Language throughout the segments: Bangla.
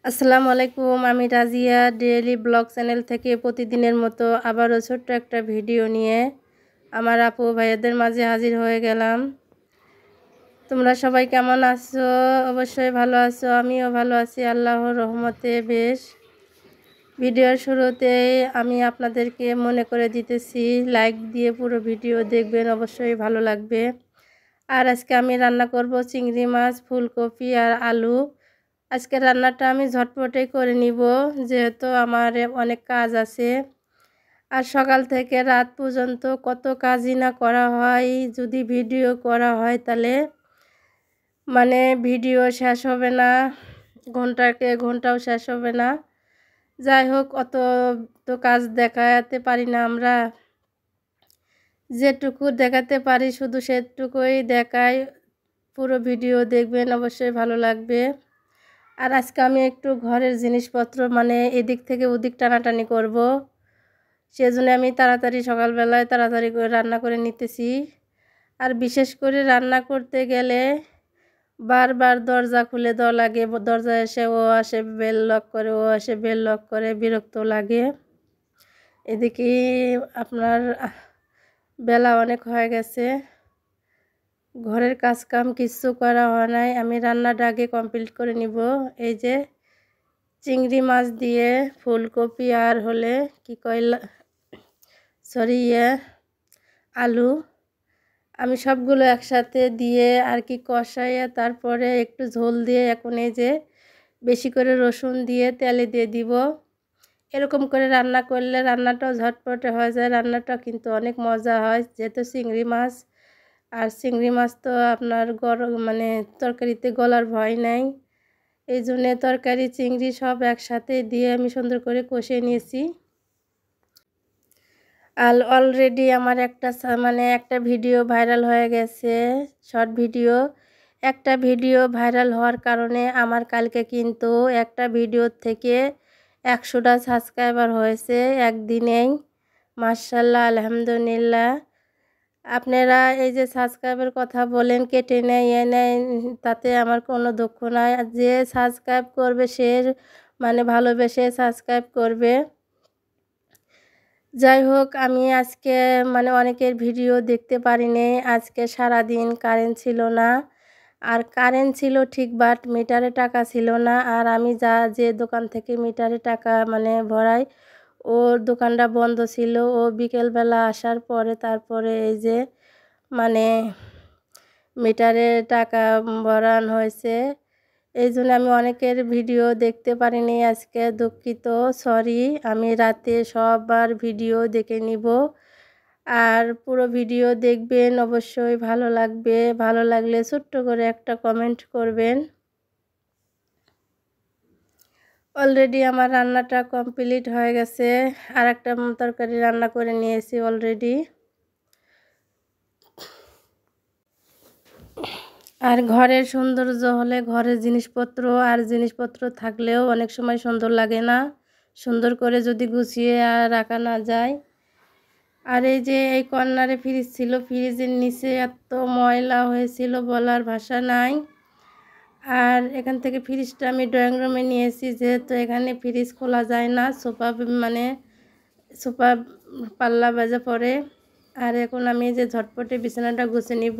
আসসালামু আলাইকুম। আমি রাজিয়া ডেইলি ব্লগ চ্যানেল থেকে প্রতিদিনের মতো আবারও ছোট্ট একটা ভিডিও নিয়ে আমার আপু ভাইয়াদের মাঝে হাজির হয়ে গেলাম। তোমরা সবাই কেমন আছো? অবশ্যই ভালো আছো, আমিও ভালো আছি আল্লাহর রহমতে বেশ। ভিডিওর শুরুতেই আমি আপনাদেরকে মনে করে দিতেছি, লাইক দিয়ে পুরো ভিডিও দেখবেন, অবশ্যই ভালো লাগবে। আর আজকে আমি রান্না করব চিংড়ি মাছ, ফুলকপি আর আলু। আজকে রান্নাটা আমি ঝটপটেই করে নিব, যেহেতু আমার অনেক কাজ আছে। আর সকাল থেকে রাত পর্যন্ত কত কাজই না করা হয়, যদি ভিডিও করা হয় তাহলে ভিডিও শেষ হবে না, ঘন্টাও শেষ হবে না। যাই হোক, অত তো কাজ দেখাতে পারি না আমরা, যেটুকু দেখাতে পারি শুধু সেটুকুই দেখাই। পুরো ভিডিও দেখবেন, অবশ্যই ভালো লাগবে। আর আজকে আমি একটু ঘরের জিনিসপত্র এদিক থেকে ওদিক টানাটানি করব, সেজন্য আমি সকালবেলায় তাড়াতাড়ি করে রান্না করে নিতেছি। আর বিশেষ করে রান্না করতে গেলে বারবার দরজা খুলে দেওয়া লাগে, দরজা এসে ও আসে বেল লক করে, ও আসে বেল লক করে, বিরক্ত লাগে। এদিকে আপনার বেলা অনেক হয়ে গেছে, ঘরের কাজ কাম কিছু করা হয় নাই। আমি রান্নাটা আগে কমপ্লিট করে নিব। এই যে চিংড়ি মাছ দিয়ে ফুলকপি আর আলু আমি সবগুলো একসাথে দিয়ে কষাইয়ে তারপরে একটু ঝোল দিয়ে এখন এই যে বেশি করে রসুন দিয়ে তেলে দিয়ে দিব। এরকম করে রান্না করলে রান্নাটাও ঝটপটে হয়ে যায়, রান্নাটা কিন্তু অনেক মজা হয়। যেহেতু চিংড়ি মাছ, আর চিংড়ি মাছ তো আপনার গরম তরকারিতে গলার ভয় নাই, এই জন্যে তরকারি চিংড়ি সব একসাথে দিয়ে আমি সুন্দর করে কষিয়ে নিয়েছি। আর অলরেডি আমার একটা ভিডিও ভাইরাল হয়ে গেছে, শর্ট ভিডিও। একটা ভিডিও ভাইরাল হওয়ার কারণে আমার কালকে কিন্তু একটা ভিডিও থেকে 100টা সাবস্ক্রাইবার হয়েছে একদিনেই। মাশাআল্লাহ, আলহামদুলিল্লাহ। আপনারা এই যে সাবস্ক্রাইবের কথা বলেন, কেটে নেয় নেয়, তাতে আমার কোনো দুঃখ নাই। যে সাবস্ক্রাইব করবে সে ভালোবেসে সাবস্ক্রাইব করবে। যাই হোক, আমি আজকে অনেকের ভিডিও দেখতে পারিনি। আজকে সারাদিন কারেন্ট ছিল না, আর কারেন্ট ছিল ঠিক, বাট মিটারে টাকা ছিল না। আর আমি যে দোকান থেকে মিটারে টাকা ভরাই, ওর দোকানটা বন্ধ ছিল। ও বিকেলবেলা আসার পরে তারপরে এই যে মিটারে টাকা ভরানো হয়েছে। এই জন্য আমি অনেকের ভিডিও দেখতে পারিনি আজকে, দুঃখিত, সরি। আমি রাতে সবার ভিডিও দেখে নিব। আর পুরো ভিডিও দেখবেন, অবশ্যই ভালো লাগবে। ভালো লাগলে ছোট্ট করে একটা কমেন্ট করবেন। অলরেডি আমার রান্নাটা কমপ্লিট হয়ে গেছে, আর একটা তরকারি রান্না করে নিয়েছি অলরেডি। আর ঘরের সৌন্দর্য হলে ঘরের জিনিসপত্র থাকলেও অনেক সময় সুন্দর লাগে না, সুন্দর করে যদি গুছিয়ে রাখা না যায়। আর এই যে এই কর্নারে ফ্রিজ ছিল, ফ্রিজের নিচে এত ময়লা হয়েছিল বলার ভাষা নাই। আর এখান থেকে ফ্রিজটা আমি ড্রয়িং রুমে নিয়েছি, যেহেতু এখানে ফ্রিজ খোলা যায় না, সোফা পাল্লা বাজে পড়ে। আর এখন আমি যে ঝটপটে বিছানাটা গুছিয়ে নিব।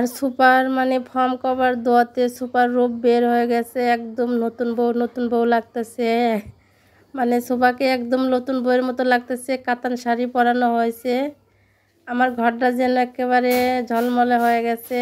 আর সুপার মানে ফর্ম কভার দেওয়াতে সুপার রূপ বের হয়ে গেছে, একদম নতুন বউ লাগতেছে। মানে সোফাকে একদম নতুন বউয়ের মতো লাগতেছে, কাতান শাড়ি পরানো হয়েছে। আমার ঘরটা যেন একেবারে ঝলমলে হয়ে গেছে।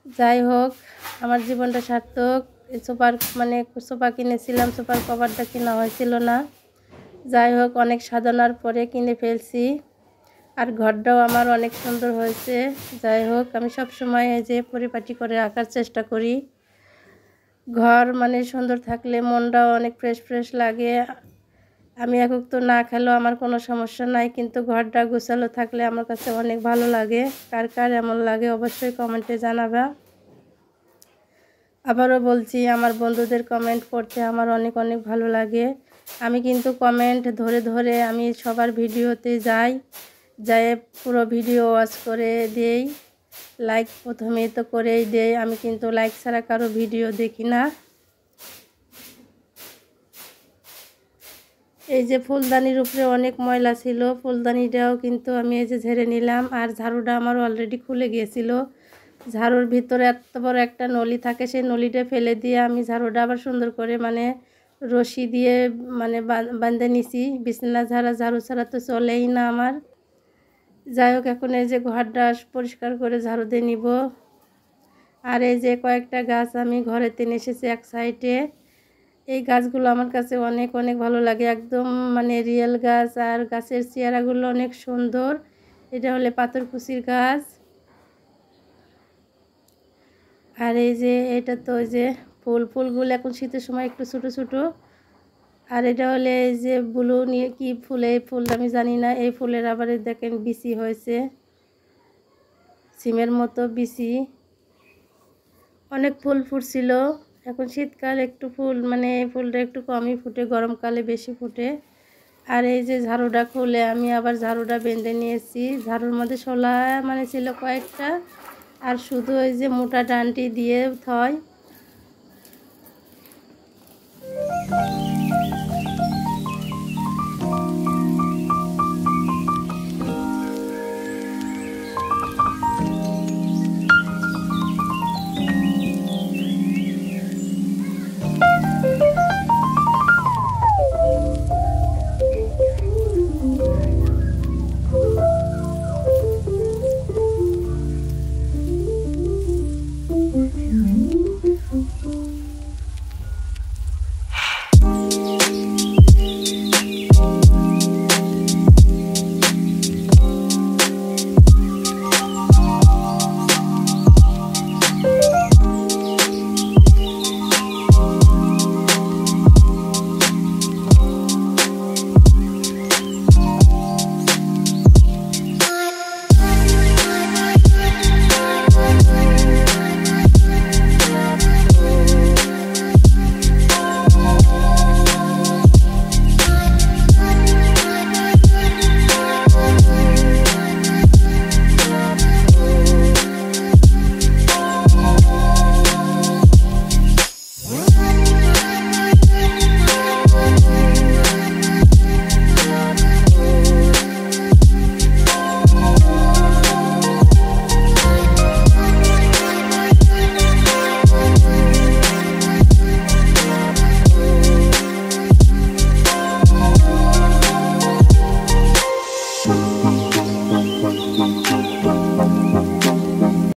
যাই হোক, আমার জীবনটা সার্থক। এই সোফা কিনেছিলাম, সোফার কভারটা কেনা হয়েছিল না। যাই হোক, অনেক সাধনার পরে কিনে ফেলছি। আর ঘরটাও আমার অনেক সুন্দর হয়েছে। যাই হোক, আমি সব সময় এই যে পরিপাটি করে রাখার চেষ্টা করি। ঘর মানে সুন্দর থাকলে মনটাও অনেক ফ্রেশ লাগে। আমি একক তো না খেলেও আমার কোনো সমস্যা নাই, কিন্তু ঘরটা গোছালো থাকলে আমার কাছে অনেক ভালো লাগে। কার কার এমন লাগে অবশ্যই কমেন্টে জানাবা। আবারও বলছি, আমার বন্ধুদের কমেন্ট পড়তে আমার অনেক ভালো লাগে। আমি কিন্তু কমেন্ট ধরে আমি সবার ভিডিওতে যাই, পুরো ভিডিও ওয়াচ করে দেই। লাইক প্রথমেই তো করেই দেই, আমি কিন্তু লাইক ছাড়া কারো ভিডিও দেখি না। এই যে ফুলদানির উপরে অনেক ময়লা ছিল, ফুলদানিটাও কিন্তু আমি এই যে ঝেড়ে নিলাম। আর ঝাড়ুটা আমার অলরেডি খুলে গিয়েছিল। ঝাড়ুর ভিতরে এত বড় একটা নলি থাকে, সেই নলিটা ফেলে দিয়ে আমি ঝাড়ুটা আবার সুন্দর করে মানে রশি দিয়ে মানে বাঁধে নিছি। বিছানা ঝাড়ু ছাড়া তো চলেই না আমার। যাই হোক, এখন এই যে ঘরটা পরিষ্কার করে ঝাড়ু দিয়ে নিব। আর এই যে কয়েকটা গাছ আমি ঘরেতে নিয়ে এসেছি এক সাইডে। এই গাছগুলো আমার কাছে অনেক ভালো লাগে, একদম মানে রিয়েল গাছ। আর গাছের চেহারাগুলো অনেক সুন্দর। এটা হলে পাথরকুচির গাছ। আর এই যে এটা তো ওই যে ফুলগুলো এখন শীতের সময় একটু ছোটো। আর এটা হলে এই যে ব্লু নিয়ে কি ফুল, এই ফুল আমি জানি না। এই ফুলের আবার দেখেন বিচি হয়েছে, সিমের মতো বিচি। অনেক ফুল ফুটছিল। এখন শীতকাল একটু ফুল মানে এই ফুলটা একটু কমই ফুটে, গরমকালে বেশি ফুটে। আর এই যে ঝাড়ুটা খুলে আমি আবার ঝাড়ুটা বেঁধে নিয়েছি। ঝাড়ুর মধ্যে শোলা মানে ছিল কয়েকটা, আর শুধু ওই যে মোটা ডান্টি দিয়ে থয়।